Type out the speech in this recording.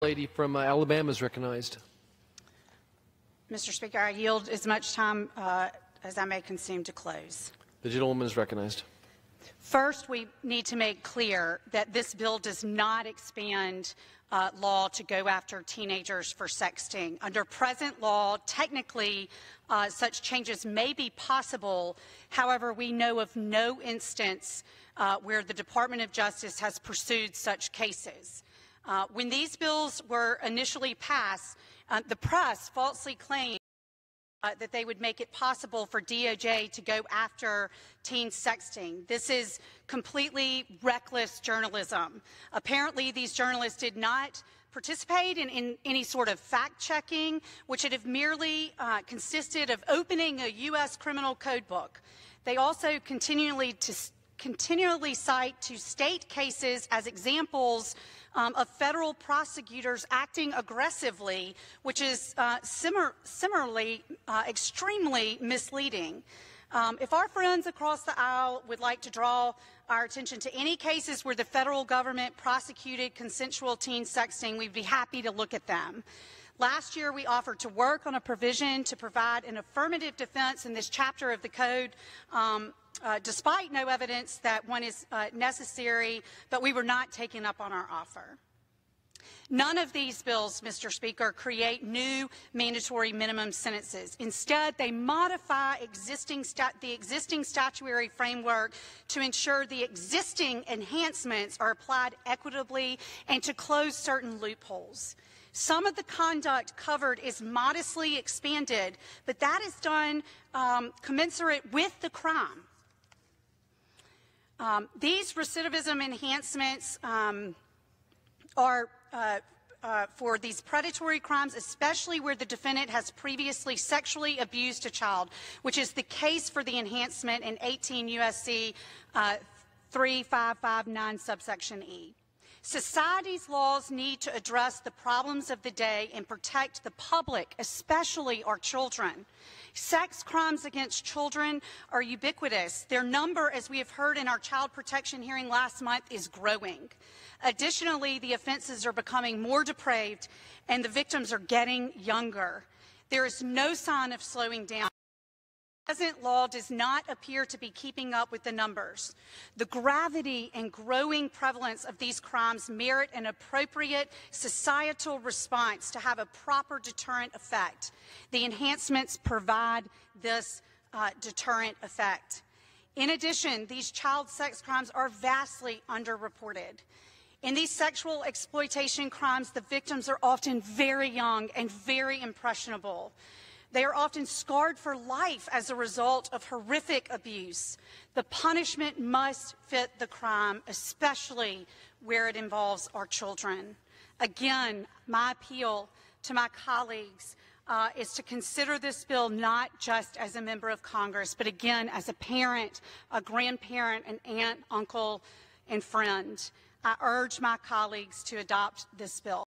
Lady from Alabama is recognized. Mr. Speaker, I yield as much time as I may consume to close. The gentlewoman is recognized. First, we need to make clear that this bill does not expand law to go after teenagers for sexting. Under present law, technically, such changes may be possible. However, we know of no instance where the Department of Justice has pursued such cases. When these bills were initially passed, the press falsely claimed that they would make it possible for DOJ to go after teen sexting. This is completely reckless journalism. Apparently, these journalists did not participate in any sort of fact-checking, which would have merely consisted of opening a U.S. criminal code book. They also continually cite to state cases as examples of federal prosecutors acting aggressively, which is similarly extremely misleading. If our friends across the aisle would like to draw our attention to any cases where the federal government prosecuted consensual teen sexting, we'd be happy to look at them. Last year, we offered to work on a provision to provide an affirmative defense in this chapter of the code, despite no evidence that one is necessary, but we were not taken up on our offer. None of these bills, Mr. Speaker, create new mandatory minimum sentences. Instead, they modify the existing statutory framework to ensure the existing enhancements are applied equitably and to close certain loopholes. Some of the conduct covered is modestly expanded, but that is done commensurate with the crime. These recidivism enhancements are for these predatory crimes, especially where the defendant has previously sexually abused a child, which is the case for the enhancement in 18 U.S.C. 3559 subsection E. Society's laws need to address the problems of the day and protect the public, especially our children. Sex crimes against children are ubiquitous. Their number, as we have heard in our child protection hearing last month, is growing. Additionally, the offenses are becoming more depraved and the victims are getting younger. There is no sign of slowing down. Present law does not appear to be keeping up with the numbers. The gravity and growing prevalence of these crimes merit an appropriate societal response to have a proper deterrent effect. The enhancements provide this deterrent effect. In addition, these child sex crimes are vastly underreported. In these sexual exploitation crimes, the victims are often very young and very impressionable. They are often scarred for life as a result of horrific abuse. The punishment must fit the crime, especially where it involves our children. Again, my appeal to my colleagues is to consider this bill not just as a member of Congress, but again as a parent, a grandparent, an aunt, uncle, and friend. I urge my colleagues to adopt this bill.